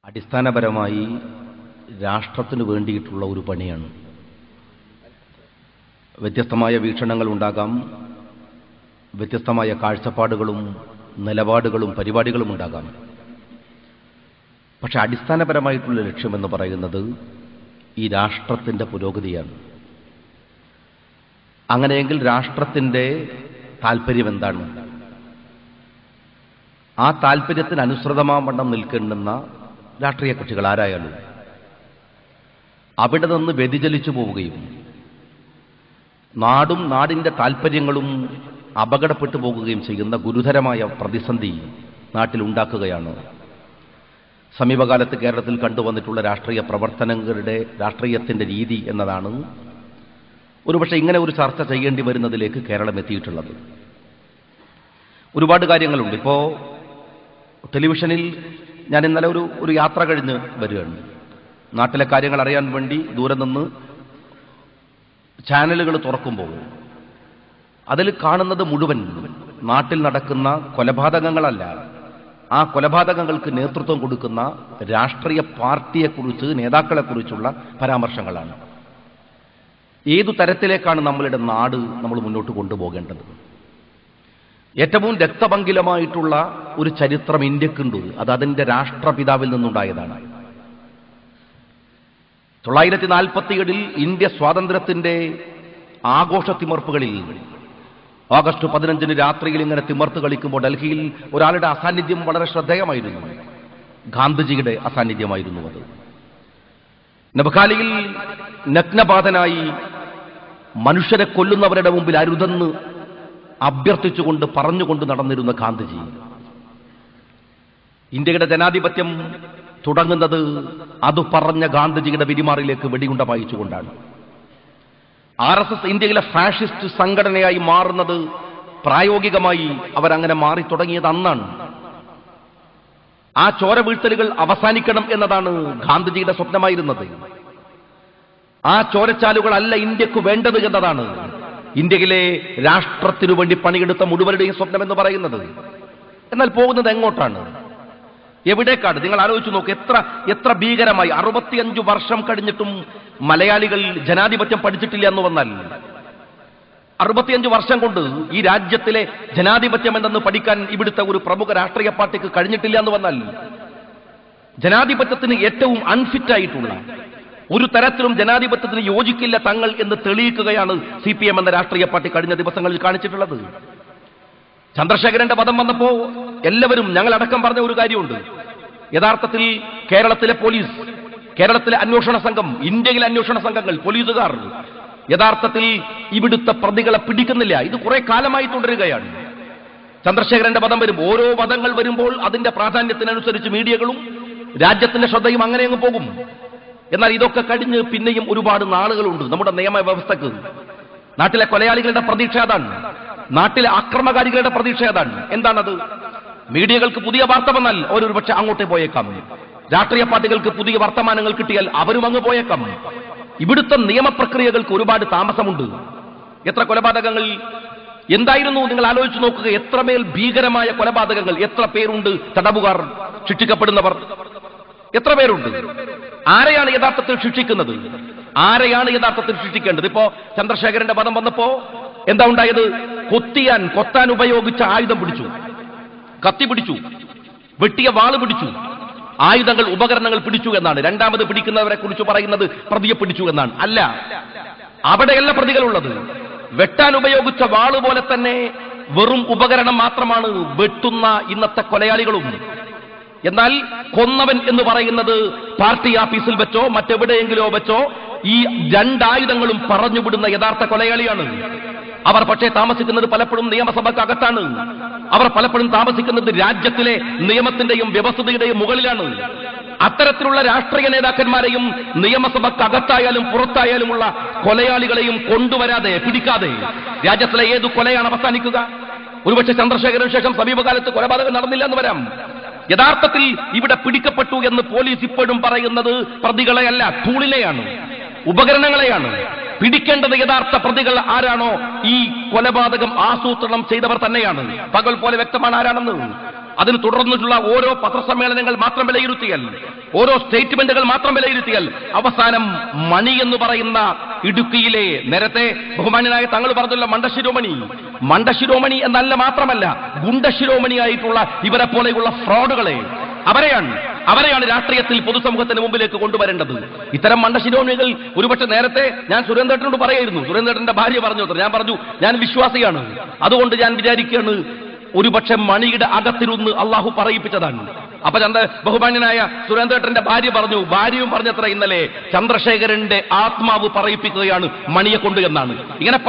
അടിസ്ഥാനപരമായി രാഷ്ട്രത്തിനു വേണ്ടിയിട്ടുള്ള ഒരു പണിയാണ്. വ്യത്യസ്തമായ വീക്ഷണങ്ങൾ ഉണ്ടാകാം, വ്യത്യസ്തമായ കാഴ്ചപ്പാടുകളും നിലപാടുകളും പരിപാടികളും ഉണ്ടാകാം. പക്ഷെ അടിസ്ഥാനപരമായിട്ടുള്ള ലക്ഷ്യമെന്ന് പറയുന്നത് ഈ രാഷ്ട്രത്തിൻ്റെ പുരോഗതിയാണ്. അങ്ങനെയെങ്കിൽ രാഷ്ട്രത്തിൻ്റെ താല്പര്യം എന്താണ്? ആ താല്പര്യത്തിന് അനുസൃതമാവണ്ണം നിൽക്കേണ്ടുന്ന രാഷ്ട്രീയ കക്ഷികൾ ആരായാലും അവിടെ നിന്ന് വ്യതിചലിച്ചു പോവുകയും നാടും നാടിൻ്റെ താല്പര്യങ്ങളും അപകടപ്പെട്ടു പോകുകയും ചെയ്യുന്ന ഗുരുതരമായ പ്രതിസന്ധി നാട്ടിലുണ്ടാക്കുകയാണ് സമീപകാലത്ത് കേരളത്തിൽ കണ്ടുവന്നിട്ടുള്ള രാഷ്ട്രീയ പ്രവർത്തനങ്ങളുടെ രാഷ്ട്രീയത്തിൻ്റെ രീതി എന്നതാണ് ഒരുപക്ഷെ ഇങ്ങനെ ഒരു ചർച്ച ചെയ്യേണ്ടി വരുന്നതിലേക്ക് കേരളം എത്തിയിട്ടുള്ളത്. ഒരുപാട് കാര്യങ്ങളുണ്ട്. ഇപ്പോൾ ടെലിവിഷനിൽ ഞാൻ ഇന്നലെ ഒരു യാത്ര കഴിഞ്ഞ് വരികയാണ്. നാട്ടിലെ കാര്യങ്ങൾ അറിയാൻ വേണ്ടി ദൂരെ നിന്ന് ചാനലുകൾ തുറക്കുമ്പോൾ അതിൽ കാണുന്നത് മുഴുവൻ നാട്ടിൽ നടക്കുന്ന കൊലപാതകങ്ങളല്ല, ആ കൊലപാതകങ്ങൾക്ക് നേതൃത്വം കൊടുക്കുന്ന രാഷ്ട്രീയ പാർട്ടിയെക്കുറിച്ച്, നേതാക്കളെക്കുറിച്ചുള്ള പരാമർശങ്ങളാണ്. ഏതു തരത്തിലേക്കാണ് നമ്മളുടെ നാട് നമ്മൾ മുന്നോട്ട് കൊണ്ടുപോകേണ്ടത്? ഏറ്റവും രക്തപങ്കിലമായിട്ടുള്ള ഒരു ചരിത്രം ഇന്ത്യക്കുണ്ട്. അത് അതിൻ്റെ രാഷ്ട്രപിതാവിൽ നിന്നുണ്ടായതാണ്. 1947 ഇന്ത്യ സ്വാതന്ത്ര്യത്തിൻ്റെ ആഘോഷത്തിമർപ്പുകളിൽ ഓഗസ്റ്റ് 15 രാത്രിയിൽ ഇങ്ങനെ തിമർത്ത് കളിക്കുമ്പോൾ ഡൽഹിയിൽ ഒരാളുടെ അസാന്നിധ്യം വളരെ ശ്രദ്ധേയമായിരുന്നു. ഗാന്ധിജിയുടെ അസാന്നിധ്യമായിരുന്നു അത്. നബഖാലിയിൽ നഗ്നപാതനായി മനുഷ്യരെ കൊല്ലുന്നവരുടെ മുമ്പിൽ അരുതെന്ന് അഭ്യർത്ഥിച്ചുകൊണ്ട് പറഞ്ഞുകൊണ്ട് നടന്നിരുന്ന ഗാന്ധിജി. ഇന്ത്യയുടെ ജനാധിപത്യം തുടങ്ങുന്നത് അത് പറഞ്ഞ ഗാന്ധിജിയുടെ വിരിമാറിലേക്ക് വെടിയുണ്ട പായിച്ചുകൊണ്ടാണ്. RSS ഇന്ത്യയിലെ ഫാഷിസ്റ്റ് സംഘടനയായി മാറുന്നത് പ്രായോഗികമായി അവരങ്ങനെ മാറി തുടങ്ങിയത് അന്നാണ്. ആ ചോര വീഴ്ത്തലുകൾ അവസാനിക്കണം എന്നതാണ് ഗാന്ധിജിയുടെ സ്വപ്നമായിരുന്നത്. ആ ചോരച്ചാലുകളല്ല ഇന്ത്യക്ക് വേണ്ടത് എന്നതാണ് ഇന്ത്യയിലെ രാഷ്ട്രത്തിനു വേണ്ടി പണിയെടുത്ത മുഴുവരുടെയും സ്വപ്നം എന്ന് പറയുന്നത്. എന്നാൽ പോകുന്നത് എങ്ങോട്ടാണ്, എവിടേക്കാണ്? നിങ്ങൾ ആലോചിച്ചു നോക്ക്. എത്ര ഭീകരമായി 65 വർഷം കഴിഞ്ഞിട്ടും മലയാളികൾ ജനാധിപത്യം പഠിച്ചിട്ടില്ല എന്ന് വന്നാൽ, 65 വർഷം കൊണ്ട് ഈ രാജ്യത്തിലെ ജനാധിപത്യം എന്തെന്ന് പഠിക്കാൻ ഇവിടുത്തെ ഒരു പ്രമുഖ രാഷ്ട്രീയ പാർട്ടിക്ക് കഴിഞ്ഞിട്ടില്ല എന്ന് വന്നാൽ, ജനാധിപത്യത്തിന് ഏറ്റവും അൺഫിറ്റായിട്ടുള്ള, ഒരു തരത്തിലും ജനാധിപത്യത്തിന് യോജിക്കില്ല തങ്ങൾ എന്ന് തെളിയിക്കുകയാണ് CPM എന്ന രാഷ്ട്രീയ പാർട്ടി കഴിഞ്ഞ ദിവസങ്ങളിൽ കാണിച്ചിട്ടുള്ളത്. ചന്ദ്രശേഖരന്റെ വധം വന്നപ്പോ എല്ലാവരും, ഞങ്ങളടക്കം പറഞ്ഞ ഒരു കാര്യമുണ്ട്. യഥാർത്ഥത്തിൽ കേരളത്തിലെ പോലീസ്, കേരളത്തിലെ അന്വേഷണ സംഘം, ഇന്ത്യയിലെ അന്വേഷണ സംഘങ്ങൾ, പോലീസുകാർ യഥാർത്ഥത്തിൽ ഇവിടുത്തെ പ്രതികളെ പിടിക്കുന്നില്ല. ഇത് കുറെ കാലമായി തുടരുകയാണ്. ചന്ദ്രശേഖരന്റെ വധം വരും, ഓരോ വധങ്ങൾ വരുമ്പോൾ അതിന്റെ പ്രാധാന്യത്തിനനുസരിച്ച് മീഡിയകളും രാജ്യത്തിന്റെ ശ്രദ്ധയും അങ്ങനെ അങ്ങ് പോകും. എന്നാൽ ഇതൊക്കെ കഴിഞ്ഞ് പിന്നെയും ഒരുപാട് നാളുകളുണ്ട് നമ്മുടെ നിയമവ്യവസ്ഥക്ക്. നാട്ടിലെ കൊലയാളികളുടെ പ്രതീക്ഷ അതാണ്, നാട്ടിലെ അക്രമകാരികളുടെ പ്രതീക്ഷ അതാണ്. എന്താണത്? മീഡിയകൾക്ക് പുതിയ വാർത്ത വന്നാൽ അവരൊരു പക്ഷെ അങ്ങോട്ടേ പോയേക്കാം. രാഷ്ട്രീയ പാർട്ടികൾക്ക് പുതിയ വർത്തമാനങ്ങൾ കിട്ടിയാൽ അവരും അങ്ങ് പോയേക്കാം. ഇവിടുത്തെ നിയമപ്രക്രിയകൾക്ക് ഒരുപാട് താമസമുണ്ട്. എത്ര കൊലപാതകങ്ങൾ എന്തായിരുന്നു നിങ്ങൾ ആലോചിച്ചു നോക്കുക. എത്രമേൽ ഭീകരമായ കൊലപാതകങ്ങൾ, എത്ര പേരുണ്ട് തടവുകാർ, ശിക്ഷിക്കപ്പെടുന്നവർ എത്ര പേരുണ്ട്? ആരെയാണ് യഥാർത്ഥത്തിൽ ശിക്ഷിക്കുന്നത്? ആരെയാണ് യഥാർത്ഥത്തിൽ ശിക്ഷിക്കേണ്ടത്? ഇപ്പോ ചന്ദ്രശേഖരന്റെ വധം വന്നപ്പോ എന്താ ഉണ്ടായത്? കൊത്താൻ ഉപയോഗിച്ച ആയുധം പിടിച്ചു, കത്തി പിടിച്ചു, വെട്ടിയ വാള് പിടിച്ചു, ആയുധങ്ങൾ, ഉപകരണങ്ങൾ പിടിച്ചു എന്നാണ്. രണ്ടാമത് പിടിക്കുന്നവരെ കുറിച്ച് പറയുന്നത് പ്രതിയെ പിടിച്ചു എന്നാണ്. അല്ല, അവിടെയല്ല പ്രതികളുള്ളത്. വെട്ടാൻ ഉപയോഗിച്ച വാള് പോലെ തന്നെ വെറും ഉപകരണം മാത്രമാണ് വെട്ടുന്ന ഇന്നത്തെ കൊലയാളികളും. എന്നാൽ കൊന്നവൻ എന്ന് പറയുന്നത് പാർട്ടി ആഫീസിൽ വെച്ചോ മറ്റെവിടെയെങ്കിലോ വെച്ചോ ഈ രണ്ടായുധങ്ങളും പറഞ്ഞുവിടുന്ന യഥാർത്ഥ കൊലയാളിയാണ്. അവർ പക്ഷേ താമസിക്കുന്നത് പലപ്പോഴും നിയമസഭക്കകത്താണ്. അവർ പലപ്പോഴും താമസിക്കുന്നത് രാജ്യത്തിലെ നിയമത്തിന്റെയും വ്യവസ്ഥയുടെയും മുകളിലാണ്. അത്തരത്തിലുള്ള രാഷ്ട്രീയ നേതാക്കന്മാരെയും നിയമസഭക്കകത്തായാലും പുറത്തായാലുമുള്ള കൊലയാളികളെയും കൊണ്ടുവരാതെ, പിടിക്കാതെ രാജ്യത്തിലെ ഏതു കൊലയാണ് അവസാനിക്കുക? ഒരുപക്ഷെ ചന്ദ്രശേഖരന് ശേഷം സമീപകാലത്ത് കൊലപാതകം നടന്നില്ല എന്ന് വരാം. യഥാർത്ഥത്തിൽ ഇവിടെ പിടിക്കപ്പെട്ടു എന്ന് പോലീസ് ഇപ്പോഴും പറയുന്നത് പ്രതികളെയല്ല, ടൂളിനെയാണ്, ഉപകരണങ്ങളെയാണ്. പിടിക്കേണ്ടത് യഥാർത്ഥ പ്രതികൾ ആരാണോ ഈ കൊലപാതകം ആസൂത്രണം ചെയ്തവർ തന്നെയാണ്. പകൽ പോലെ വ്യക്തമാണ് ആരാണെന്ന്. അതിന് തുടർന്നിട്ടുള്ള ഓരോ പത്രസമ്മേളനങ്ങൾ മാത്രം വിലയിരുത്തിയാൽ, ഓരോ സ്റ്റേറ്റ്മെന്റുകൾ മാത്രം വിലയിരുത്തിയാൽ അവസാനം മണി എന്ന് പറയുന്ന ഇടുക്കിയിലെ, നേരത്തെ ബഹുമാന്യനായ തങ്ങൾ പറഞ്ഞുള്ള മണ്ടശിരോമണി എന്നല്ല, മാത്രമല്ല ഗുണ്ടശിരോമണിയായിട്ടുള്ള ഇവരെ പോലെയുള്ള ഫ്രോഡുകളെ, അവരെയാണ് രാഷ്ട്രീയത്തിൽ പൊതുസമൂഹത്തിന് മുമ്പിലേക്ക് കൊണ്ടുവരേണ്ടത്. ഇത്തരം മണ്ടശിരോമണികൾ ഒരുപക്ഷെ നേരത്തെ ഞാൻ സുരേന്ദ്രനോട് പറയായിരുന്നു, സുരേന്ദ്രന്റെ ഭാര്യ പറഞ്ഞു, ഞാൻ പറഞ്ഞു ഞാൻ വിശ്വാസിയാണ്, അതുകൊണ്ട് ഞാൻ വിചാരിക്കുകയാണ് ഒരുപക്ഷെ മണിയുടെ അകത്തിരുന്ന് അള്ളാഹു പറയിപ്പിച്ചതാണ്. അപ്പൊ ബഹുമാന്യനായ സുരേന്ദ്രന്റെ ഭാര്യയും പറഞ്ഞത്ര ഇന്നലെ ചന്ദ്രശേഖരന്റെ ആത്മാവ് പറയിപ്പിക്കുകയാണ് മണിയെ കൊണ്ട് എന്നാണ്. ഇങ്ങനെ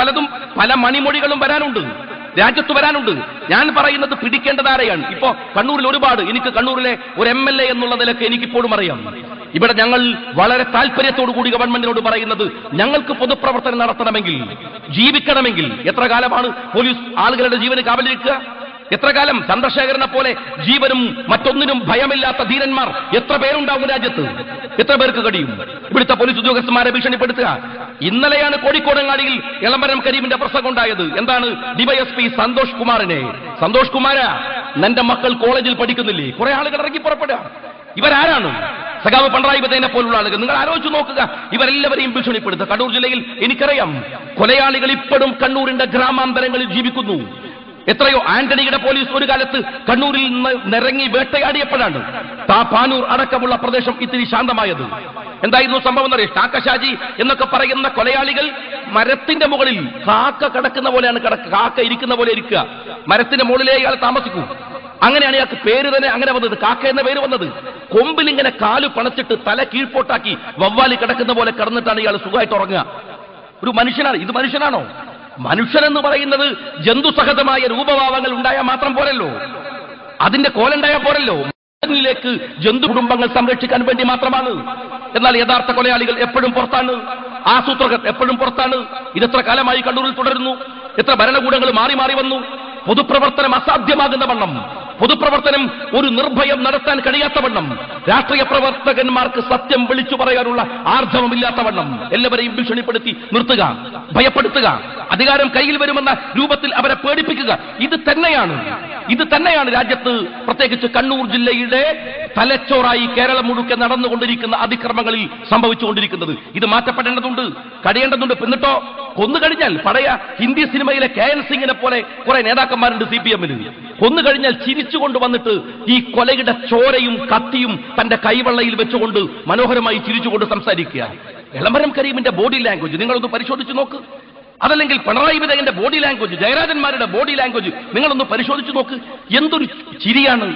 പല മണിമൊഴികളും വരാനുണ്ട്, രാജ്യത്ത് വരാനുണ്ട്. ഞാൻ പറയുന്നത് പിടിക്കേണ്ടതാരെയാണ്. ഇപ്പോ കണ്ണൂരിൽ എനിക്ക് കണ്ണൂരിലെ ഒരു MLA എന്നുള്ള നിലയ്ക്ക് എനിക്കിപ്പോഴും അറിയാം. ഇവിടെ ഞങ്ങൾ വളരെ താല്പര്യത്തോടു കൂടി ഗവൺമെന്റിനോട് പറയുന്നത്, ഞങ്ങൾക്ക് പൊതുപ്രവർത്തനം നടത്തണമെങ്കിൽ, ജീവിക്കണമെങ്കിൽ എത്ര കാലമാണ് പോലീസ് ആളുകളുടെ ജീവന് കാവലിരിക്കുക? എത്ര കാലം? ചന്ദ്രശേഖരനെ പോലെ ജീവനും മറ്റൊന്നിനും ഭയമില്ലാത്ത ധീരന്മാർ എത്ര പേരുണ്ടാവും രാജ്യത്ത്? എത്ര പേർക്ക് കഴിയും ഇവിടുത്തെ പോലീസ് ഉദ്യോഗസ്ഥന്മാരെ ഭീഷണിപ്പെടുത്തുക? ഇന്നലെയാണ് കോഴിക്കോടങ്ങാടിയിൽ എളമരം കരീമിന്റെ പ്രസംഗം ഉണ്ടായത്. എന്താണ്? DYSP സന്തോഷ് കുമാര, നിന്റെ മക്കൾ കോളേജിൽ പഠിക്കുന്നില്ലേ? കുറെ ആളുകൾ ഇറങ്ങി പുറപ്പെടുക. ഇവരാരാണ്? സഖാവ് പിണറായി വിജയനെ പോലുള്ള ആളുകൾ. നിങ്ങൾ ആലോചിച്ച് നോക്കുക, ഇവരെല്ലാവരെയും ഭീഷണിപ്പെടുത്തുക. കണ്ണൂർ ജില്ലയിൽ എനിക്കറിയാം കൊലയാളികൾ ഇപ്പോഴും കണ്ണൂരിന്റെ ഗ്രാമാന്തരങ്ങളിൽ ജീവിക്കുന്നു. എത്രയോ ആന്റണിയുടെ പോലീസ് ഒരു കാലത്ത് കണ്ണൂരിൽ നിന്ന് നിറങ്ങി വേട്ടയാടിയപ്പോഴാണ് പാനൂർ അടക്കമുള്ള പ്രദേശം ഇത്തിരി ശാന്തമായത്. എന്തായിരുന്നു സംഭവം എന്നറിയാം? കാക്കശാജി എന്നൊക്കെ പറയുന്ന കൊലയാളികൾ മരത്തിന്റെ മുകളിൽ കാക്ക കിടക്കുന്ന പോലെയാണ് കാക്ക ഇരിക്കുന്ന പോലെ ഇരിക്കുക. മരത്തിന്റെ മുകളിലേ ഇയാൾ താമസിക്കൂ. അങ്ങനെയാണ് ഇയാൾക്ക് പേര് തന്നെ അങ്ങനെ വന്നത്, കാക്ക എന്ന പേര് വന്നത്. കൊമ്പിൽ ഇങ്ങനെ കാല് പണച്ചിട്ട് തല കീഴ്പോട്ടാക്കി വവ്വാലി കിടക്കുന്ന പോലെ കിടന്നിട്ടാണ് ഇയാൾ സുഖമായിട്ട് ഉറങ്ങുക. ഒരു മനുഷ്യനാണ് ഇത്? മനുഷ്യനാണോ? മനുഷ്യനെന്ന് പറയുന്നത് ജന്തുസഹജമായ രൂപഭാവങ്ങൾ ഉണ്ടായാൽ മാത്രം പോരല്ലോ, അതിന്റെ കോലുണ്ടായാൽ പോരല്ലോ. ിലേക്ക് ജന്തു കുടുംബങ്ങൾ സംരക്ഷിക്കാൻ വേണ്ടി മാത്രമാണ്. എന്നാൽ യഥാർത്ഥ കൊലയാളികൾ എപ്പോഴും പുറത്താണ്, ആസൂത്രകർ എപ്പോഴും പുറത്താണ്. ഇതെത്ര കാലമായി കണ്ണൂരിൽ തുടരുന്നു? എത്ര ഭരണകൂടങ്ങൾ മാറി മാറി വന്നു? പൊതുപ്രവർത്തനം അസാധ്യമാകുന്ന വണ്ണം, പൊതുപ്രവർത്തനം ഒരു നിർഭയം നടത്താൻ കഴിയാത്ത വണ്ണം, രാഷ്ട്രീയ പ്രവർത്തകന്മാർക്ക് സത്യം വിളിച്ചു പറയാനുള്ള ആർജവമില്ലാത്ത വണ്ണം എല്ലാവരെയും ഭീഷണിപ്പെടുത്തി നിർത്തുക, ഭയപ്പെടുത്തുക, അധികാരം കയ്യിൽ വരുമെന്ന രൂപത്തിൽ അവരെ പേടിപ്പിക്കുക. ഇത് തന്നെയാണ് രാജ്യത്ത്, പ്രത്യേകിച്ച് കണ്ണൂർ ജില്ലയുടെ തലച്ചോറായി കേരളം മുഴുക്കെ നടന്നുകൊണ്ടിരിക്കുന്ന അതിക്രമങ്ങളിൽ സംഭവിച്ചുകൊണ്ടിരിക്കുന്നത്. ഇത് മാറ്റപ്പെടേണ്ടതുണ്ട്, കഴിയേണ്ടതുണ്ട്. എന്നിട്ടോ കൊന്നുകഴിഞ്ഞാൽ, പഴയ ഹിന്ദി സിനിമയിലെ KN സിംഗിനെ പോലെ കുറെ നേതാക്കന്മാരുണ്ട് CPM-ന്. കൊന്നുകഴിഞ്ഞാൽ ചിരിച്ചുകൊണ്ട് വന്നിട്ട് ഈ കൊലയുടെ ചോരയും കത്തിയും തന്റെ കൈവെള്ളയിൽ വെച്ചുകൊണ്ട് മനോഹരമായി ചിരിച്ചുകൊണ്ട് സംസാരിക്കുക. എളമരം കരീമിന്റെ ബോഡി ലാംഗ്വേജ് നിങ്ങളൊന്ന് പരിശോധിച്ചു നോക്ക്. അതല്ലെങ്കിൽ പിണറായി വിജയന്റെ ബോഡി ലാംഗ്വേജ്, ജയരാജന്മാരുടെ ബോഡി ലാംഗ്വേജ് നിങ്ങളൊന്ന് പരിശോധിച്ചു നോക്ക്. എന്തൊരു ചിരിയാണ്!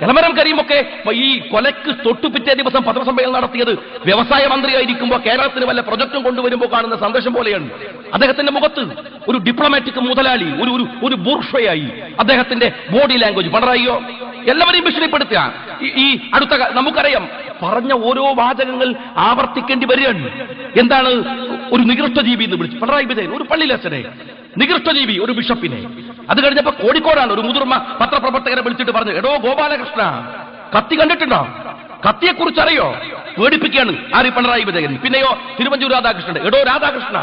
എളമരം കരീമൊക്കെ ഈ കൊലക്ക് തൊട്ടുപിറ്റേ ദിവസം പത്രസമ്മേളനം നടത്തിയത് വ്യവസായ മന്ത്രിയായിരിക്കുമ്പോൾ കേരളത്തിന് വല്ല പ്രൊജക്ടും കൊണ്ടുവരുമ്പോൾ കാണുന്ന സന്ദേശം പോലെയാണ്. അദ്ദേഹത്തിന്റെ മുഖത്ത് ഒരു ഡിപ്ലോമാറ്റിക് മുതലാളി, ഒരു ബൂർഷ്വയായി അദ്ദേഹത്തിന്റെ ബോഡി ലാംഗ്വേജ്. പിണറായിയോ എല്ലാവരെയും ഭീഷണിപ്പെടുത്തുക. ഈ അടുത്ത നമുക്കറിയാം, പറഞ്ഞ ഓരോ വാചകങ്ങൾ ആവർത്തിക്കേണ്ടി വരികയാണ്. എന്താണ്? ഒരു നികൃഷ്ടജീവി എന്ന് വിളിച്ചു പിണറായി വിജയൻ, ഒരു പള്ളിയിലച്ഛനെ നികൃഷ്ടജീവി, ഒരു ബിഷപ്പിനെ. അത് കഴിഞ്ഞപ്പോ കോഴിക്കോടാണ് ഒരു മുതിർന്ന പത്രപ്രവർത്തകരെ വിളിച്ചിട്ട് പറഞ്ഞു, എടോ ഗോപാലകൃഷ്ണ, കത്തി കണ്ടിട്ടുണ്ടോ? കത്തിയെക്കുറിച്ച് അറിയോ? പേടിപ്പിക്കുകയാണ് ആര്? പിണറായി വിജയൻ. പിന്നെയോ തിരുവഞ്ചൂർ രാധാകൃഷ്ണൻ, എടോ രാധാകൃഷ്ണ,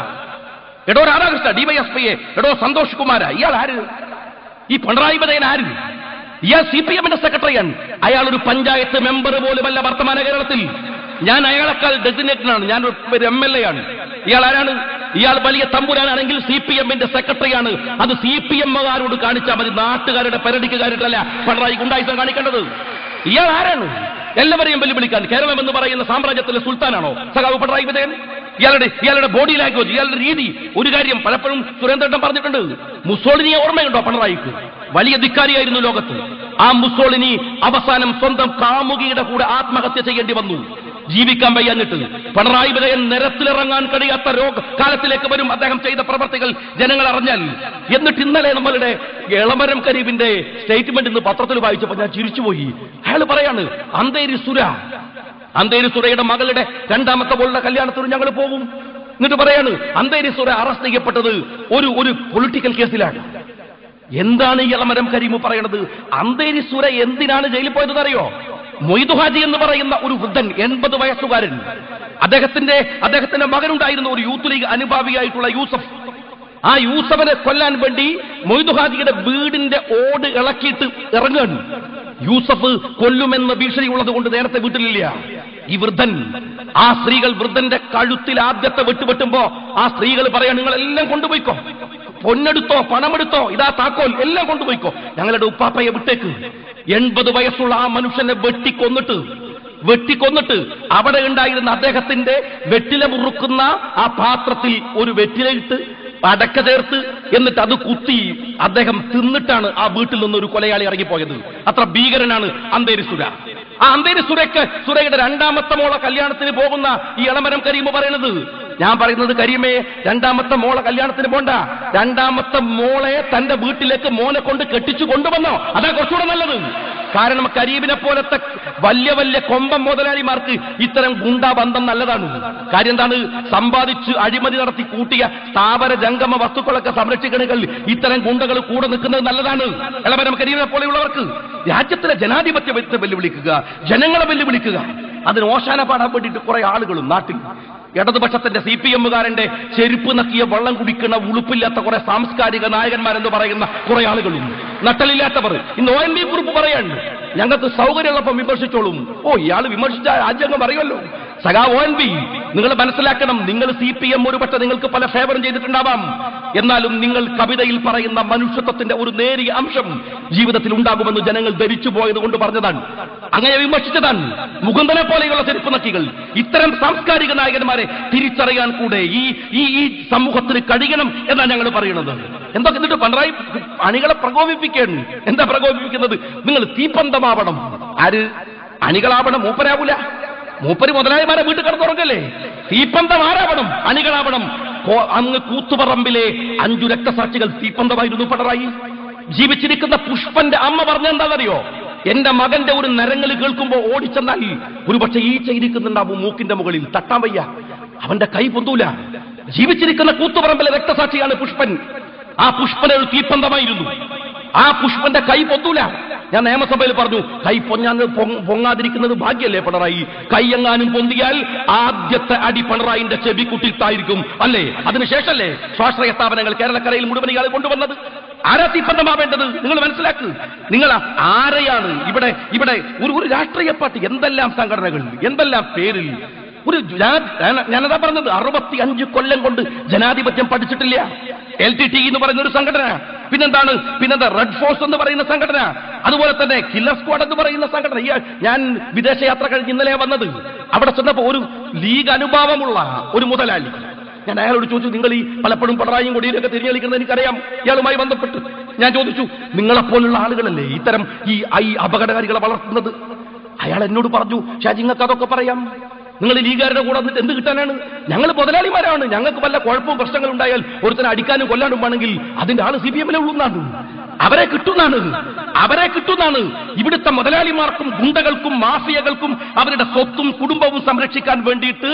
DYSP-യെ എടോ സന്തോഷ് കുമാര. ഇയാൾ ആര്? ഈ പിണറായി വിജയൻ ആര്? ഇയാൾ CPM-ന്റെ സെക്രട്ടറിയാണ്. അയാൾ ഒരു പഞ്ചായത്ത് മെമ്പർ പോലുമല്ല വർത്തമാന കേരളത്തിൽ. ഞാൻ അയാളെക്കാൾ ഡെസിഗ്നേറ്റഡ് ആണ്, ഞാൻ ഒരു MLA ആണ്. ഇയാൾ ആരാണ്? ഇയാൾ വലിയ തമ്പുരാനാണെങ്കിൽ CPM-ന്റെ സെക്രട്ടറിയാണ്. അത് CPM-കാരോട് കാണിച്ചാൽ മതി, നാട്ടുകാരുടെ പെരടിക്കുകാരിട്ടല്ല പിണറായി ഗുണ്ടായിസം കാണിക്കേണ്ടത്. ഇയാൾ ആരാണ്? എല്ലാവരെയും വെല്ലുവിളിക്കാൻ കേരളം എന്ന് പറയുന്ന സാമ്രാജ്യത്തിലെ സുൽത്താനാണോ സഖാവ് പിണറായി വിജയൻ? ഇയാളുടെ ബോഡി ലാംഗ്വേജ്, ഇയാളുടെ രീതി. ഒരു കാര്യം പലപ്പോഴും സുരേന്ദ്രൻ പറഞ്ഞിട്ടുണ്ട്, മുസോളിനിയെ ഓർമ്മയുണ്ടോ പിണറായിക്ക്? വലിയ ധിക്കാരിയായിരുന്നു ലോകത്ത്. ആ മുസോളിനി അവസാനം സ്വന്തം കാമുകിയുടെ കൂടെ ആത്മഹത്യ ചെയ്യേണ്ടി വന്നു, ജീവിക്കാൻ വയ്യാഞ്ഞിട്ട്. പിണറായി വിജയൻ നിരത്തിലിറങ്ങാൻ കഴിയാത്ത കാലത്തിലേക്ക് വരും അദ്ദേഹം ചെയ്ത പ്രവർത്തികൾ ജനങ്ങൾ അറിഞ്ഞാൽ. എന്നിട്ട് ഇന്നലെ നമ്മളുടെ എളമരം കരീമിന്റെ സ്റ്റേറ്റ്മെന്റ് ഇന്ന് പത്രത്തിൽ വായിച്ചപ്പോൾ ഞാൻ ചിരിച്ചുപോയി. അയാൾ പറയാണ്, അന്തേരി സുരയുടെ മകളുടെ രണ്ടാമത്തെ പോലുള്ള കല്യാണത്തിന് ഞങ്ങൾ പോകും. എന്നിട്ട് പറയാണ്, അന്തേരി സുര അറസ്റ്റ് ചെയ്യപ്പെട്ടത് ഒരു പൊളിറ്റിക്കൽ കേസിലാണ്. എന്താണ് ഈ എളമരം കരീം പറയണത്? അന്തേരി സുര എന്തിനാണ് ജയിലിൽ പോയതെന്ന് അറിയോ? മൊയ്തു ഹാജി എന്ന് പറയുന്ന ഒരു വൃദ്ധൻ, 80 വയസ്സുകാരൻ, അദ്ദേഹത്തിന്റെ മകനുണ്ടായിരുന്ന ഒരു യൂത്ത് ലീഗ് അനുഭാവിയായിട്ടുള്ള യൂസഫ്. ആ യൂസഫിനെ കൊല്ലാൻ വേണ്ടി മൊയ്തു ഹാജിയുടെ വീടിന്റെ ഓട് ഇളക്കിയിട്ട് ഇറങ്ങുകയാണ്. യൂസഫ് കൊല്ലുമെന്ന് ഭീഷണി ഉള്ളത് കൊണ്ട് നേരത്തെ വീട്ടിലില്ല. ഈ വൃദ്ധൻ, ആ സ്ത്രീകൾ വൃദ്ധന്റെ കഴുത്തിൽ ആദ്യത്തെ വെട്ടുപെട്ടുമ്പോ ആ സ്ത്രീകൾ പറയാൻ നിങ്ങളെല്ലാം കൊണ്ടുപോയിക്കോ, പൊന്നെടുത്തോ പണമെടുത്തോ, ഇതാ താക്കോൽ, എല്ലാം കൊണ്ടുപോയിക്കോ, ഞങ്ങളുടെ ഉപ്പാപ്പയെ വിട്ടേക്ക്. 80 വയസ്സുള്ള ആ മനുഷ്യനെ വെട്ടിക്കൊന്നിട്ട് അവിടെ ഉണ്ടായിരുന്ന അദ്ദേഹത്തിന്റെ വെറ്റില മുറുക്കുന്ന ആ പാത്രത്തിൽ ഒരു വെറ്റിലയിട്ട് അടക്ക ചേർത്ത് എന്നിട്ട് അത് കുത്തി അദ്ദേഹം തിന്നിട്ടാണ് ആ വീട്ടിൽ നിന്നൊരു കൊലയാളി ഇറങ്ങിപ്പോയത്. അത്ര ഭീകരനാണ് അന്തേരി സുര. ആ അന്തേരി സുരയുടെ 2ാമത്തെ മോളെ കല്യാണത്തിന് പോകുന്ന ഈ എളമരം കരീം പറയുന്നത്, ഞാൻ പറയുന്നത് കരീമേ, 2ാമത്തെ മോളെ കല്യാണത്തിന് പോണ്ട, 2ാമത്തെ മോളെ തന്റെ വീട്ടിലേക്ക് മോനെ കൊണ്ട് കെട്ടിച്ചു കൊണ്ടുവന്നോ, അതാ കുറച്ചുകൂടെ നല്ലത്. കാരണം കരീബിനെ പോലത്തെ വലിയ കൊമ്പം മുതലാളിമാർക്ക് ഇത്തരം ഗുണ്ടാ ബന്ധം നല്ലതാണ്. കാര്യം എന്താണ്? സമ്പാദിച്ച് അഴിമതി നടത്തി കൂട്ടിയ സ്ഥാപന ജംഗമ വസ്തുക്കളൊക്കെ സംരക്ഷിക്കണമെങ്കിൽ ഇത്തരം ഗുണ്ടകൾ കൂടെ നിൽക്കുന്നത് നല്ലതാണ്. എളമരം കരീബിനെ പോലെയുള്ളവർക്ക് രാജ്യത്തിലെ ജനാധിപത്യത്തെ വെല്ലുവിളിക്കുക, ജനങ്ങളെ വെല്ലുവിളിക്കുക, അതിന് ഓശാന പാടാൻ വേണ്ടിയിട്ട് കുറെ ആളുകളും നാട്ടിൽ ഇടതുപക്ഷത്തിന്റെ CPM-കാരന്റെ ചെരുപ്പ് നക്കിയ വെള്ളം കുടിക്കുന്ന ഉളുപ്പില്ലാത്ത കുറെ സാംസ്കാരിക നായകന്മാരെന്ന് പറയുന്ന കുറെ ആളുകളും നട്ടലില്ലാത്തവർ. ഇന്ന് ONV കുറിപ്പ് പറയാണ്ട് ഞങ്ങൾക്ക് സൗകര്യമുള്ളപ്പം വിമർശിച്ചോളും. ഇയാൾ വിമർശിച്ച രാജ്യങ്ങൾ അറിയുമല്ലോ. സഖാ ONV, നിങ്ങൾ മനസ്സിലാക്കണം, നിങ്ങൾ CPM ഒരുപക്ഷെ നിങ്ങൾക്ക് പല ഫേവറും ചെയ്തിട്ടുണ്ടാവാം, എന്നാലും നിങ്ങൾ കവിതയിൽ പറയുന്ന മനുഷ്യത്വത്തിന്റെ ഒരു നേരിയ അംശം ജീവിതത്തിൽ ഉണ്ടാകുമെന്ന് ജനങ്ങൾ ധരിച്ചു പോയത് കൊണ്ട് പറഞ്ഞതാണ്, അങ്ങനെ വിമർശിച്ചതാണ്. മുകുന്ദനെ പോലെയുള്ള ചെരുപ്പ് നക്കികൾ, ഇത്തരം സാംസ്കാരിക നായകന്മാരെ തിരിച്ചറിയാൻ കൂടെ ഈ സമൂഹത്തിന് കഴിയണം എന്നാണ് ഞങ്ങൾ പറയുന്നത്. എന്തൊക്കെ എന്നിട്ട് പിണറായി അണികളെ പ്രകോപിപ്പിക്കുകയാണ്. എന്താ പ്രകോപിപ്പിക്കുന്നത്? നിങ്ങൾ തീപ്പന്തമാവണം. ആര് അണികളാവണം? മൂപ്പരാവൂല. മൂപ്പര് മുതലാളിമാരെ വീട്ടിൽ കിടന്നുറങ്ങല്ലേ? തീപ്പന്തം ആരാവണം? അണികളാവണം. അങ്ങ് കൂത്തുപറമ്പിലെ 5 രക്തസാക്ഷികൾ തീപ്പന്തമായിരുന്നു പിണറായി. ജീവിച്ചിരിക്കുന്ന പുഷ്പന്റെ അമ്മ പറഞ്ഞെന്താണെന്നറിയോ? എന്റെ മകന്റെ ഒരു നരങ്ങൾ കേൾക്കുമ്പോ ഓടിച്ചെന്നാൽ ഒരുപക്ഷെ ഈച്ച ഇരിക്കുന്നുണ്ടാവും മൂക്കിന്റെ മുകളിൽ, തട്ടാൻ വയ്യ, അവന്റെ കൈ പൊന്തൂല. ജീവിച്ചിരിക്കുന്ന കൂത്തുപറമ്പിലെ രക്തസാക്ഷിയാണ് പുഷ്പൻ. ആ പുഷ്പന് ഒരു തീപ്പന്തമായിരുന്നു. ആ പുഷ്പന്റെ കൈ പൊന്തൂല. ഞാൻ നിയമസഭയിൽ പറഞ്ഞു, കൈ പൊങ്ങാതിരിക്കുന്നത് ഭാഗ്യല്ലേ പിണറായി? കൈ എങ്ങാനും പൊന്തിയാൽ ആദ്യത്തെ അടി പിണറായിന്റെ ചെവിക്കുട്ടിത്തായിരിക്കും, അല്ലേ? അതിനുശേഷല്ലേ സ്വാശ്രയ സ്ഥാപനങ്ങൾ കേരളക്കരയിൽ മുഴുവൻ ഇയാൾ കൊണ്ടുവന്നത്? ആരാ തീപ്പന്തമാവേണ്ടത്? നിങ്ങൾ മനസ്സിലാക്ക്. നിങ്ങൾ ആരെയാണ് ഇവിടെ ഒരു രാഷ്ട്രീയ പാർട്ടി, എന്തെല്ലാം സംഘടനകൾ, എന്തെല്ലാം പേരിൽ ഞാനതാ പറഞ്ഞത്, 65 കൊല്ലം കൊണ്ട് ജനാധിപത്യം പഠിച്ചിട്ടില്ല. LTT എന്ന് പറയുന്ന ഒരു സംഘടന, പിന്നെന്താ റെഡ് ഫോഴ്സ് എന്ന് പറയുന്ന സംഘടന, അതുപോലെ തന്നെ കില്ലർ സ്ക്വാഡ് എന്ന് പറയുന്ന സംഘടന. ഞാൻ വിദേശയാത്ര കഴിഞ്ഞ് ഇന്നലെ വന്നത്, അവിടെ ചെന്നപ്പോ ഒരു ലീഗ് അനുഭാവമുള്ള ഒരു മുതലാളി, ഞാൻ അയാളോട് ചോദിച്ചു, നിങ്ങൾ ഈ പലപ്പോഴും പിണറായിയും കൊടിയിലൊക്കെ തിരിഞ്ഞളിക്കുന്നത് എനിക്കറിയാം, ഇയാളുമായി ബന്ധപ്പെട്ട് ഞാൻ ചോദിച്ചു, നിങ്ങളെപ്പോലുള്ള ആളുകളല്ലേ ഇത്തരം ഈ അപകടകാരികളെ വളർത്തുന്നത്? അയാൾ എന്നോട് പറഞ്ഞു, ഷാജി നിങ്ങൾക്ക് അതൊക്കെ പറയാം, നിങ്ങൾ ലീഗുകാരുടെ കൂടെ വന്നിട്ട് എന്ത് കിട്ടാനാണ്? ഞങ്ങൾ മുതലാളിമാരാണ്, ഞങ്ങൾക്ക് വല്ല കുഴപ്പവും പ്രശ്നങ്ങളും ഉണ്ടായാൽ ഒരുത്തനെ അടിക്കാനും കൊല്ലാനും വേണമെങ്കിൽ അതിന്റെ ആള് CPM-ലെ ഉള്ളൂന്നാണ്, അവരെ കിട്ടുന്നാണ്. ഇവിടുത്തെ മുതലാളിമാർക്കും ഗുണ്ടകൾക്കും മാഫിയകൾക്കും അവരുടെ സ്വത്തും കുടുംബവും സംരക്ഷിക്കാൻ വേണ്ടിയിട്ട്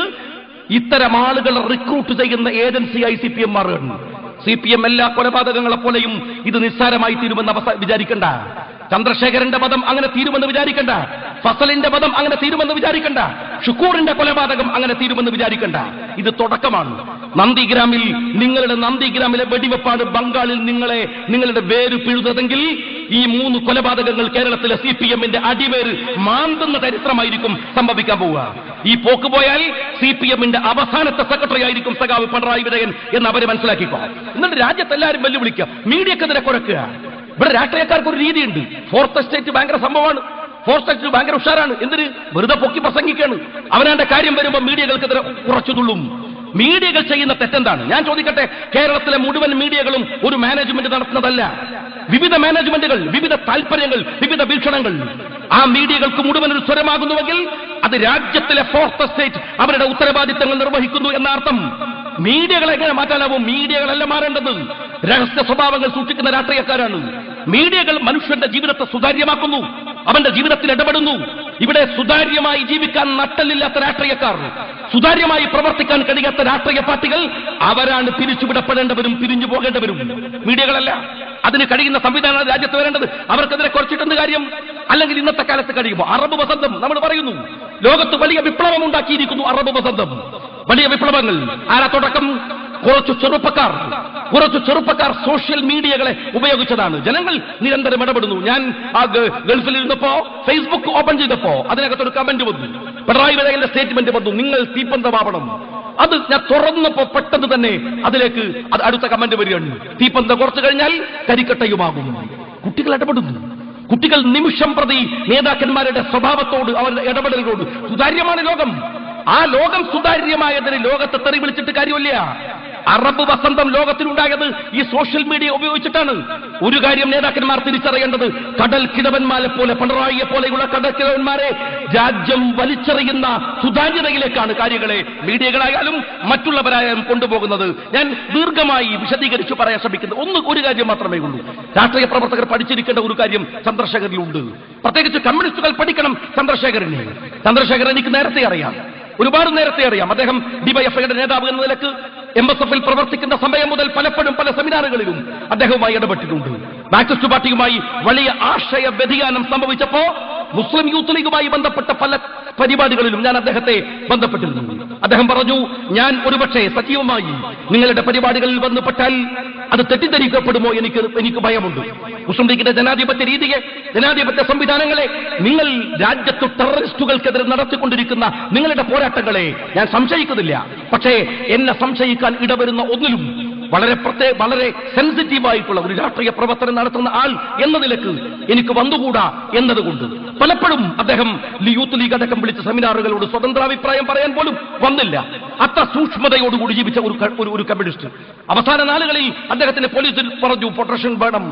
ഇത്തരം ആളുകളെ റിക്രൂട്ട് ചെയ്യുന്ന ഏജൻസിയായി CPM മാറുകയാണ്. CPM എല്ലാ കൊലപാതകങ്ങളെ പോലെയും ഇത് നിസ്സാരമായി തീരുമെന്ന് വിചാരിക്കണ്ട. ചന്ദ്രശേഖരന്റെ വധം അങ്ങനെ തീരുമെന്ന് വിചാരിക്കണ്ട. ഫസലിന്റെ വധം അങ്ങനെ തീരുമെന്ന് വിചാരിക്കണ്ട. ഷുക്കൂറിന്റെ കൊലപാതകം അങ്ങനെ തീരുമെന്ന് വിചാരിക്കണ്ട. ഇത് തുടക്കമാണ്. നിങ്ങളുടെ നന്ദിഗ്രാമിലെ വെടിവെപ്പാണ് ബംഗാളിൽ നിങ്ങളുടെ വേര് പിഴുതെങ്കിൽ ഈ 3 കൊലപാതകങ്ങൾ കേരളത്തിലെ CPM-ന്റെ അടിവേര് മാന്തുന്ന ചരിത്രമായിരിക്കും സംഭവിക്കാൻ പോവുക. ഈ പോക്ക് പോയാൽ CPM-ന്റെ അവസാനത്തെ സെക്രട്ടറി ആയിരിക്കും സഖാവ് പിണറായി വിജയൻ എന്ന് അവരെ മനസ്സിലാക്കിക്കോ. എന്നിട്ട് രാജ്യത്തെല്ലാവരും വെല്ലുവിളിക്കുക, മീഡിയക്കെതിരെ കുഴക്കുക. ഇവിടെ രാഷ്ട്രീയക്കാർക്ക് ഒരു രീതിയുണ്ട്. ഫോർത്ത് എസ്റ്റേറ്റ് ഭയങ്കര സംഭവമാണ്, ഫോർത്ത് എസ്റ്റേറ്റ് ഭയങ്കര ഉഷാറാണ്. എന്തിന്? വെറുതെ പൊക്കി പ്രസംഗിക്കുകയാണ്. അവനാന്റെ കാര്യം വരുമ്പോൾ മീഡിയകൾക്കെതിരെ കുറച്ചു തുള്ളും. മീഡിയകൾ ചെയ്യുന്ന തെറ്റെന്താണ്? ഞാൻ ചോദിക്കട്ടെ, കേരളത്തിലെ മുഴുവൻ മീഡിയകളും ഒരു മാനേജ്മെന്റ് നടത്തുന്നതല്ല. വിവിധ മാനേജ്മെന്റുകൾ, വിവിധ താല്പര്യങ്ങൾ, വിവിധ വീക്ഷണങ്ങൾ. ആ മീഡിയകൾക്ക് മുഴുവൻ ഒരു സ്വരമാകുന്നുവെങ്കിൽ അത് രാജ്യത്തിലെ ഫോർത്ത് എസ്റ്റേറ്റ് അവരുടെ ഉത്തരവാദിത്തങ്ങൾ നിർവഹിക്കുന്നു എന്ന അർത്ഥം. മീഡിയകളെ എങ്ങനെ മാറ്റാനാവും? മീഡിയകളല്ല മാറേണ്ടത്. രഹസ്യ സ്വഭാവങ്ങൾ സൂക്ഷിക്കുന്ന രാഷ്ട്രീയക്കാരാണ്. മീഡിയകൾ മനുഷ്യന്റെ ജീവിതത്തെ സുതാര്യമാക്കുന്നു, അവന്റെ ജീവിതത്തിൽ ഇടപെടുന്നു. ഇവിടെ സുതാര്യമായി ജീവിക്കാൻ നട്ടലില്ലാത്ത രാഷ്ട്രീയക്കാർ, സുതാര്യമായി പ്രവർത്തിക്കാൻ കഴിയാത്ത രാഷ്ട്രീയ പാർട്ടികൾ, അവരാണ് പിരിച്ചുവിടപ്പെടേണ്ടവരും പിരിഞ്ഞു പോകേണ്ടവരും, മീഡിയകളല്ല. അതിന് കഴിയുന്ന സംവിധാനം രാജ്യത്ത് വരേണ്ടത്. അവർക്കെതിരെ കുറച്ചിട്ടെന്ത് കാര്യം? അല്ലെങ്കിൽ ഇന്നത്തെ കാലത്ത് കഴിയുമ്പോൾ അറബ് വസന്തം നമ്മൾ പറയുന്നു, ലോകത്ത് വലിയ വിപ്ലവം ഉണ്ടാക്കിയിരിക്കുന്നു. അറബ് വസന്തം, വലിയ വിപ്ലവങ്ങൾ. ആരാ തുടക്കം? കുറച്ചു ചെറുപ്പക്കാർ സോഷ്യൽ മീഡിയകളെ ഉപയോഗിച്ചതാണ്. ജനങ്ങൾ നിരന്തരം ഇടപെടുന്നു. ഞാൻ ആ ഗൾഫിൽ ഇരുന്നപ്പോ ഫേസ്ബുക്ക് ഓപ്പൺ ചെയ്തപ്പോ അതിനകത്തൊരു കമന്റ് വന്നു, പിണറായി വിജയന്റെ സ്റ്റേറ്റ്മെന്റ് വന്നു, നിങ്ങൾ തീപ്പന്തമാവണം. അത് ഞാൻ തുറന്നപ്പോ പെട്ടെന്ന് തന്നെ അതിലേക്ക് അടുത്ത കമന്റ് വരികയാണ്, തീപ്പന്ത കുറച്ചു കഴിഞ്ഞാൽ കരിക്കട്ടയുമാകും. കുട്ടികൾ ഇടപെടുന്നു. കുട്ടികൾ നിമിഷം പ്രതി നേതാക്കന്മാരുടെ സ്വഭാവത്തോട്, അവരുടെ ഇടപെടലുകളോട്. സുതാര്യമാണ് ലോകം. ആ ലോകം സുതാര്യമായതിന് ലോകത്തെ തെറി വിളിച്ചിട്ട് കാര്യമില്ല. അറബ് വസന്തം ലോകത്തിലുണ്ടായത് ഈ സോഷ്യൽ മീഡിയ ഉപയോഗിച്ചിട്ടാണ്. ഒരു കാര്യം നേതാക്കന്മാർ തിരിച്ചറിയേണ്ടത്, കടൽ കിഴവന്മാരെ പോലെ, പിണറായിയെ പോലെയുള്ള കടൽ കിഴവന്മാരെ രാജ്യം വലിച്ചെറിയുന്ന സുതാര്യതയിലേക്കാണ് കാര്യങ്ങളെ മീഡിയകളായാലും മറ്റുള്ളവരായാലും കൊണ്ടുപോകുന്നത്. ഞാൻ ദീർഘമായി വിശദീകരിച്ചു പറയാൻ ശ്രമിക്കുന്നത് ഒരു കാര്യം മാത്രമേ ഉള്ളൂ. രാഷ്ട്രീയ പ്രവർത്തകർ പഠിച്ചിരിക്കേണ്ട ഒരു കാര്യം ചന്ദ്രശേഖരനിലുണ്ട്. പ്രത്യേകിച്ച് കമ്മ്യൂണിസ്റ്റുകൾ പഠിക്കണം ചന്ദ്രശേഖരനെ. ചന്ദ്രശേഖരൻ എനിക്ക് നേരത്തെ അറിയാം, ഒരുപാട് നേരത്തെ അറിയാം. അദ്ദേഹം ഡിവൈഎഫ്ഐയുടെ നേതാവ് എന്ന നിലക്ക് MSF-ൽ പ്രവർത്തിക്കുന്ന സമയം മുതൽ പലപ്പോഴും പല സെമിനാറുകളിലും അദ്ദേഹവുമായി ഇടപെട്ടിട്ടുണ്ട്. മാർക്സിസ്റ്റ് പാർട്ടിയുമായി വലിയ ആശയ വ്യതിയാനം സംഭവിച്ചപ്പോ മുസ്ലിം യൂത്ത് ലീഗുമായി ബന്ധപ്പെട്ട പല പരിപാടികളിലും ഞാൻ അദ്ദേഹത്തെ ബന്ധപ്പെട്ടിരുന്നു. അദ്ദേഹം പറഞ്ഞു, ഞാൻ ഒരുപക്ഷെ സജീവമായി നിങ്ങളുടെ പരിപാടികളിൽ ബന്ധപ്പെട്ടാൽ അത് തെറ്റിദ്ധരിക്കപ്പെടുമോ, എനിക്ക് ഭയമുണ്ട്. മുസ്ലിം ലീഗിന്റെ ജനാധിപത്യ രീതിയെ, ജനാധിപത്യ സംവിധാനങ്ങളെ, നിങ്ങൾ രാജ്യത്ത് ടെററിസ്റ്റുകൾക്കെതിരെ നടത്തിക്കൊണ്ടിരിക്കുന്ന നിങ്ങളുടെ പോരാട്ടങ്ങളെ ഞാൻ സംശയിക്കുന്നില്ല. പക്ഷേ എന്നെ സംശയിക്കാൻ ഇടവരുന്ന ഒന്നിലും വളരെ സെൻസിറ്റീവായിട്ടുള്ള ഒരു രാഷ്ട്രീയ പ്രവർത്തനം നടത്തുന്ന ആൾ എന്ന നിലക്ക് എനിക്ക് വന്നുകൂടാ എന്നതുകൊണ്ട് പലപ്പോഴും അദ്ദേഹം യൂത്ത് ലീഗ് അടക്കം വിളിച്ച സെമിനാറുകളോട് സ്വതന്ത്രാഭിപ്രായം പറയാൻ പോലും വന്നില്ല. അത്ര സൂക്ഷ്മതയോടുകൂടി ജീവിച്ച ഒരു കമ്മ്യൂണിസ്റ്റ്. അവസാന നാളുകളിൽ അദ്ദേഹത്തിന് പോലീസിൽ പറഞ്ഞു, പ്രൊട്ടക്ഷൻ വേണം,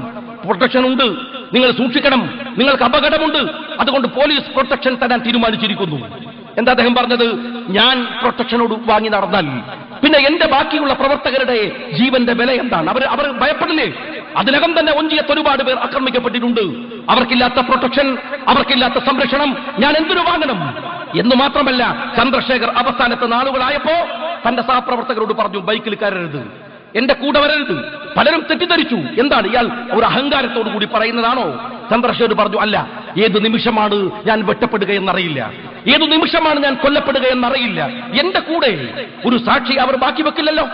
പ്രൊട്ടക്ഷൻ ഉണ്ട്, നിങ്ങൾ സൂക്ഷിക്കണം, നിങ്ങൾക്ക് അപകടമുണ്ട്, അതുകൊണ്ട് പോലീസ് പ്രൊട്ടക്ഷൻ തരാൻ തീരുമാനിച്ചിരിക്കുന്നു. എന്താ അദ്ദേഹം പറഞ്ഞത്? ഞാൻ പ്രൊട്ടക്ഷനോട് വാങ്ങി നടന്നാൽ പിന്നെ എന്റെ ബാക്കിയുള്ള പ്രവർത്തകരുടെ ജീവന്റെ വില എന്താണ്? അവർ ഭയപ്പെടില്ലേ? അതിനകം തന്നെ ഒഞ്ചിയത്ത് ഒരുപാട് പേർ ആക്രമിക്കപ്പെട്ടിട്ടുണ്ട്. അവർക്കില്ലാത്ത പ്രൊട്ടക്ഷൻ, അവർക്കില്ലാത്ത സംരക്ഷണം ഞാൻ എന്തിനു വാങ്ങണം എന്ന് മാത്രമല്ല, ചന്ദ്രശേഖർ അവസാനത്തെ നാളുകളായപ്പോ തന്റെ സഹപ്രവർത്തകരോട് പറഞ്ഞു, ബൈക്കിൽ കയറരുത്, എന്റെ കൂടെ വരരുത്. പലരും തെറ്റിദ്ധരിച്ചു, എന്താണ് ഇയാൾ ഒരു അഹങ്കാരത്തോടു കൂടി പറയുന്നതാണോ? ചന്ദ്രശേഖർ പറഞ്ഞു, അല്ല, ഏത് നിമിഷമാണ് ഞാൻ വെട്ടപ്പെടുകയെന്നറിയില്ല, ഏതു നിമിഷമാണ് ഞാൻ കൊല്ലപ്പെടുകയെന്നറിയില്ല. എന്റെ കൂടെ ഒരു സാക്ഷി അവർ ബാക്കി വെക്കില്ലല്ലോ,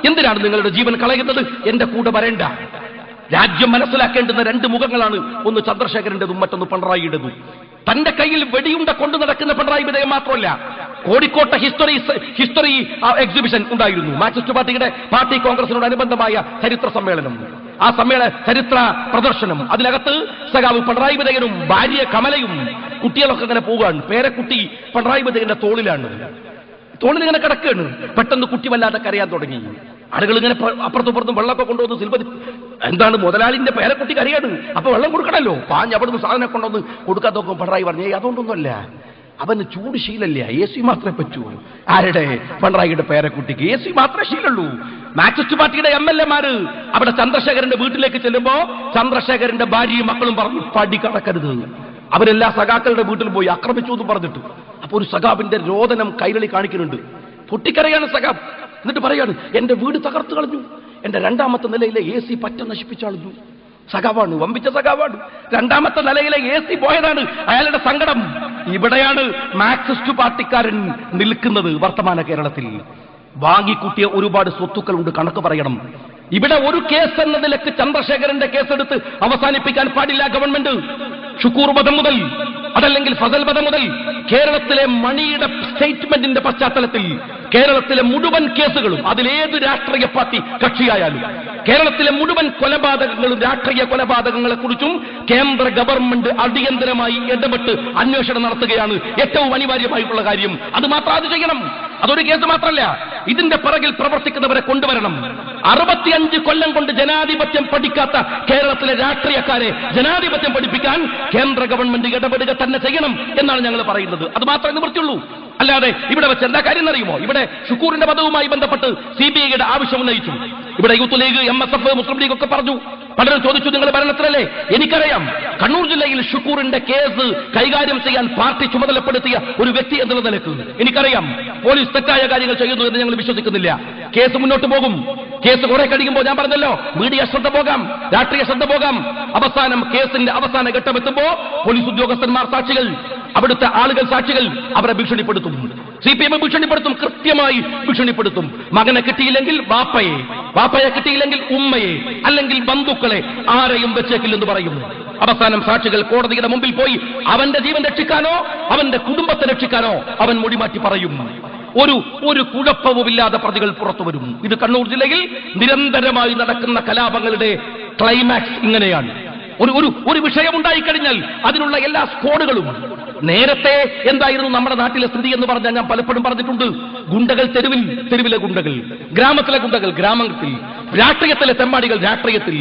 എന്തിനാണ് നിങ്ങളുടെ ജീവൻ കളയുന്നത്? എന്റെ കൂടെ വരേണ്ട. രാജ്യം മനസ്സിലാക്കേണ്ടുന്ന രണ്ട് മുഖങ്ങളാണ്, ഒന്ന് ചന്ദ്രശേഖരന്റെതും മറ്റൊന്ന് പിണറായിയുടേതും. തന്റെ കയ്യിൽ വെടിയുണ്ട കൊണ്ടു നടക്കുന്ന പിണറായി വിജയൻ മാത്രമല്ല, കോഴിക്കോട്ടെ ഹിസ്റ്ററി എക്സിബിഷൻ ഉണ്ടായിരുന്നു. മാർക്സിസ്റ്റ് പാർട്ടി കോൺഗ്രസിനോടനുബന്ധമായ ചരിത്ര സമ്മേളനം. ആ ചരിത്ര പ്രദർശനം, അതിനകത്ത് സഖാവ് പിണറായി വിജയനും ഭാര്യ കമലയും കുട്ടികളൊക്കെ ഇങ്ങനെ പോവുകയാണ്. പേരക്കുട്ടി പിണറായി വിജയന്റെ തോളിലിങ്ങനെ കിടക്കുകയാണ്. പെട്ടെന്ന് കുട്ടി വല്ലാതെ കരയാൻ തുടങ്ങി. ആളുകൾ ഇങ്ങനെ അപ്പുറത്തും പുറത്തും വെള്ളമൊക്കെ കൊണ്ടുവന്ന് സിൽവർ എന്താണ് മുതലാളിന്റെ പേരക്കുട്ടി കരയാണ്, അപ്പൊ വെള്ളം കൊടുക്കണല്ലോ. പാഞ്ഞ് അവിടുന്ന് സാധനം കൊണ്ടുവന്ന് കൊടുക്കാൻ നോക്കും. പിണറായി പറഞ്ഞേ, അതുകൊണ്ടൊന്നുമല്ല, അവന് ചൂട് ശീലല്ല, AC മാത്രമേ പറ്റൂ. ആരുടെ? പിണറായിയുടെ പേരക്കുട്ടിക്ക് AC മാത്രമേ ശീലുള്ളൂ. മാർക്സിസ്റ്റ് പാർട്ടിയുടെ MLA-മാര് അവിടെ ചന്ദ്രശേഖരന്റെ വീട്ടിലേക്ക് ചെല്ലുമ്പോ ചന്ദ്രശേഖരന്റെ ഭാര്യയും മക്കളും പറഞ്ഞു, പടി കടക്കരുത്. അവരെല്ലാ സഖാക്കളുടെ വീട്ടിൽ പോയി ആക്രമിച്ചു എന്ന് പറഞ്ഞിട്ട്. അപ്പൊ ഒരു സഖാബിന്റെ രോദനം കൈരളി കാണിക്കുന്നുണ്ട്. പൊട്ടിക്കരയാണ് സഖാബ്. എന്നിട്ട് പറയാണ്, എന്റെ വീട് തകർത്തു കളഞ്ഞു, എന്റെ രണ്ടാമത്തെ നിലയിലെ AC പറ്റ നശിപ്പിച്ചളഞ്ഞു. സഖാവാണ്, വമ്പിച്ച സഖാവാണ്. രണ്ടാമത്തെ നിലയിലെ AC പോയതാണ് അയാളുടെ സങ്കടം. ഇവിടെയാണ് മാർക്സിസ്റ്റ് പാർട്ടിക്കാരൻ നിൽക്കുന്നത്. വർത്തമാന കേരളത്തിൽ വാങ്ങിക്കൂട്ടിയ ഒരുപാട് സ്വത്തുക്കളുണ്ട്, കണക്ക് പറയണം. ഇവിടെ ഒരു കേസ് എന്ന നിലക്ക് ചന്ദ്രശേഖരന്റെ കേസെടുത്ത് അവസാനിപ്പിക്കാൻ പാടില്ല ഗവൺമെന്റ്. ഷുക്കൂർ വധം മുതൽ, അതല്ലെങ്കിൽ ഫസൽ വധം മുതൽ, കേരളത്തിലെ മണിയുടെ സ്റ്റേറ്റ്മെന്റിന്റെ പശ്ചാത്തലത്തിൽ കേരളത്തിലെ മുഴുവൻ കേസുകളും, അതിലേത് രാഷ്ട്രീയ പാർട്ടി കക്ഷിയായാലും, കേരളത്തിലെ മുഴുവൻ കൊലപാതകങ്ങളും രാഷ്ട്രീയ കൊലപാതകങ്ങളെ കുറിച്ചും കേന്ദ്ര ഗവൺമെന്റ് അടിയന്തരമായി ഇടപെട്ട് അന്വേഷണം നടത്തുകയാണ് ഏറ്റവും അനിവാര്യമായിട്ടുള്ള കാര്യം. അത് മാത്രം അത് ചെയ്യണം. അതൊരു കേസ് മാത്രമല്ല, ഇതിന്റെ പിറകിൽ പ്രവർത്തിക്കുന്നവരെ കൊണ്ടുവരണം. 65 കൊല്ലം കൊണ്ട് ജനാധിപത്യം പഠിക്കാത്ത കേരളത്തിലെ രാഷ്ട്രീയക്കാരെ ജനാധിപത്യം പഠിപ്പിക്കാൻ കേന്ദ്ര ഗവൺമെന്റ് ഇടപെടുക തന്നെ ചെയ്യണം എന്നാണ് ഞങ്ങൾ പറയുന്നത്. അത് മാത്രമേ നിവൃത്തിയുള്ളൂ. അല്ലാതെ ഇവിടെ വെച്ച് എന്താ കാര്യം എന്നറിയുമോ? ഇവിടെ ഷുക്കൂറിന്റെ വധവുമായി ബന്ധപ്പെട്ട് CBIയുടെ ആവശ്യം ഉന്നയിച്ചു. ഇവിടെ യൂത്ത് ലീഗ്, MSF, മുസ്ലിം ലീഗ് ഒക്കെ പറഞ്ഞു. പലരും ചോദിച്ചു, നിങ്ങൾ ഭരണത്തിലല്ലേ? എനിക്കറിയാം, കണ്ണൂർ ജില്ലയിൽ ഷുക്കൂറിന്റെ കേസ് കൈകാര്യം ചെയ്യാൻ പാർട്ടി ചുമതലപ്പെടുത്തിയ ഒരു വ്യക്തി എന്നുള്ള നിലക്ക് എനിക്കറിയാം. പോലീസ് തെറ്റായ കാര്യങ്ങൾ ചെയ്യുന്നു എന്ന് ഞങ്ങൾ വിശ്വസിക്കുന്നില്ല. കേസ് മുന്നോട്ട് പോകും. കേസ് കുറെ കഴിയുമ്പോൾ ഞാൻ പറഞ്ഞല്ലോ, മീഡിയ ശ്രദ്ധ പോകാം, രാഷ്ട്രീയ ശ്രദ്ധ പോകാം. അവസാനം കേസിന്റെ അവസാന ഘട്ടമെത്തുമ്പോ പോലീസ് ഉദ്യോഗസ്ഥന്മാർ, സാക്ഷികൾ, അവിടുത്തെ ആളുകൾ സാക്ഷികൾ അവരെ ഭീഷണിപ്പെടുത്തും. CPM ഭീഷണിപ്പെടുത്തും, കൃത്യമായി ഭീഷണിപ്പെടുത്തും. മകനെ കിട്ടിയില്ലെങ്കിൽ വാപ്പയെ കിട്ടിയില്ലെങ്കിൽ ഉമ്മയെ, അല്ലെങ്കിൽ ബന്ധുക്കളെ, ആരെയും വെച്ചേക്കില്ലെന്ന് പറയും. അവസാനം സാക്ഷികൾ കോടതിയുടെ മുമ്പിൽ പോയി അവന്റെ ജീവൻ രക്ഷിക്കാനോ അവന്റെ കുടുംബത്തെ രക്ഷിക്കാനോ അവൻ മൊഴിമാറ്റി പറയും. ഒരു കുഴപ്പവുമില്ലാതെ പ്രതികൾ പുറത്തു വരും. ഇത് കണ്ണൂർ ജില്ലയിൽ നിരന്തരമായി നടക്കുന്ന കലാപങ്ങളുടെ ക്ലൈമാക്സ് ഇങ്ങനെയാണ്. ഒരു വിഷയമുണ്ടായിക്കഴിഞ്ഞാൽ അതിനുള്ള എല്ലാ സ്കോഡുകളും. നേരത്തെ എന്തായിരുന്നു നമ്മുടെ നാട്ടിലെ സ്ഥിതി എന്ന് പറഞ്ഞാൽ ഞാൻ പലപ്പോഴും പറഞ്ഞിട്ടുണ്ട്. ഗുണ്ടകൾ തെരുവിലെ ഗുണ്ടകൾ, ഗ്രാമത്തിലെ ഗുണ്ടകൾ ഗ്രാമത്തിൽ, രാഷ്ട്രീയത്തിലെ തെമ്മാടികൾ രാഷ്ട്രീയത്തിൽ,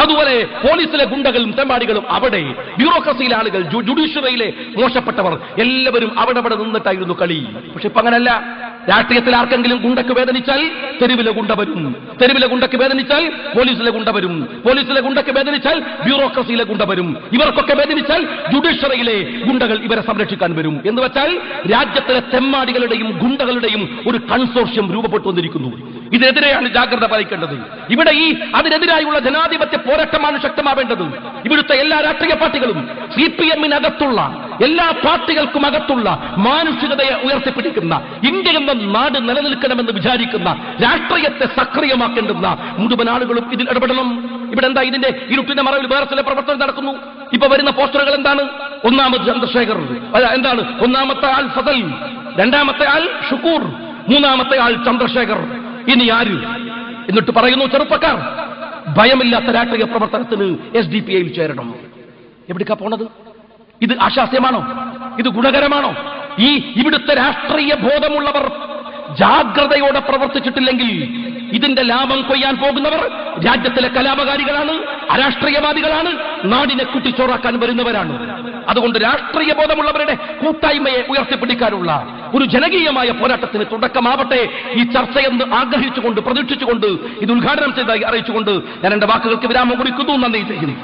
അതുപോലെ പോലീസിലെ ഗുണ്ടകളും തെമ്മാടികളും അവിടെ, ബ്യൂറോക്രസിയിലെ ആളുകൾ, ജുഡീഷ്യറിയിലെ മോശപ്പെട്ടവർ എല്ലാവരും അവിടെ നിന്നിട്ടായിരുന്നു കളി. പക്ഷെ ഇപ്പൊ അങ്ങനല്ല. രാഷ്ട്രീയത്തിൽ ആർക്കെങ്കിലും ഗുണ്ടക്ക് വേദനിച്ചാൽ തെരുവിലെ ഗുണ്ട വരും, തെരുവിലെ ഗുണ്ടക്ക് വേദനിച്ചാൽ പോലീസിലെ ഗുണ്ട വരും, പോലീസിലെ ഗുണ്ടക്ക് വേദനിച്ചാൽ ബ്യൂറോക്രസിയിലെ ഗുണ്ട വരും, ഇവർക്കൊക്കെ വേദനിച്ചാൽ ജുഡീഷ്യറിയിലെ ഗുണ്ടകൾ ഇവരെ സംരക്ഷിക്കാൻ വരും. എന്ന് വെച്ചാൽ രാജ്യത്തിലെ തെമ്മാടികളുടെയും ഗുണ്ടകളുടെയും ഒരു കൺസോർഷ്യം രൂപപ്പെട്ടു വന്നിരിക്കുന്നു. ഇതിനെതിരെയാണ് ജാഗ്രത പാലിക്കേണ്ടത്. ഇവിടെ അതിനെതിരായുള്ള ജനാധിപത്യ പോരാട്ടമാണ് ശക്തമാവേണ്ടത്. ഇവിടുത്തെ എല്ലാ രാഷ്ട്രീയ പാർട്ടികളും CPM-നകത്തുള്ള എല്ലാ പാർട്ടികൾക്കും അകത്തുള്ള മാനുഷികതയെ ഉയർത്തിപ്പിടിക്കുന്ന, ഇന്ത്യ എന്ന നാട് നിലനിൽക്കണമെന്ന് വിചാരിക്കുന്ന, രാഷ്ട്രീയത്തെ സക്രിയമാക്കേണ്ടുന്ന മുഴുവൻ ആളുകളും ഇതിൽ ഇടപെടണം. ഇവിടെ എന്താ ഇതിന്റെ ഇരുട്ടിന്റെ മറവിൽ വേറെ ചില പ്രവർത്തനം നടക്കുന്നു. ഇപ്പൊ വരുന്ന പോസ്റ്ററുകൾ എന്താണ്? ഒന്നാമത് ചന്ദ്രശേഖർ, എന്താണ് ഒന്നാമത്തെ ആൾ ഫസൽ, രണ്ടാമത്തെ ആൾ ഷുക്കൂർ, മൂന്നാമത്തെ ആൾ ചന്ദ്രശേഖർ. ഇനി ആര്? എന്നിട്ട് പറയുന്നു ചെറുപ്പക്കാർ ഭയമില്ലാത്ത രാഷ്ട്രീയ പ്രവർത്തനത്തിന് SDPI ചേരണം. എവിടേക്കാ പോണത്? ഇത് ആശാസ്യമാണോ? ഇത് ഗുണകരമാണോ? ഇവിടുത്തെ രാഷ്ട്രീയ ബോധമുള്ളവർ ജാഗ്രതയോടെ പ്രവർത്തിച്ചിട്ടില്ലെങ്കിൽ ഇതിന്റെ ലാഭം കൊയ്യാൻ പോകുന്നവർ രാജ്യത്തിലെ കലാപകാരികളാണ്, അരാഷ്ട്രീയവാദികളാണ്, നാടിനെ കുട്ടിച്ചോറാക്കാൻ വരുന്നവരാണ്. അതുകൊണ്ട് രാഷ്ട്രീയ ബോധമുള്ളവരുടെ കൂട്ടായ്മയെ ഉയർത്തിപ്പിടിക്കാനുള്ള ഒരു ജനകീയമായ പോരാട്ടത്തിന് തുടക്കമാവട്ടെ ഈ ചർച്ചയെന്ന് ആഗ്രഹിച്ചുകൊണ്ട്, പ്രതീക്ഷിച്ചുകൊണ്ട്, ഇത് ഉദ്ഘാടനം ചെയ്തതായി അറിയിച്ചുകൊണ്ട് ഞാൻ എന്റെ വാക്കുകൾക്ക് വിരാമം കുറിക്കുന്നു. നന്ദി ചെയ്യുന്നു.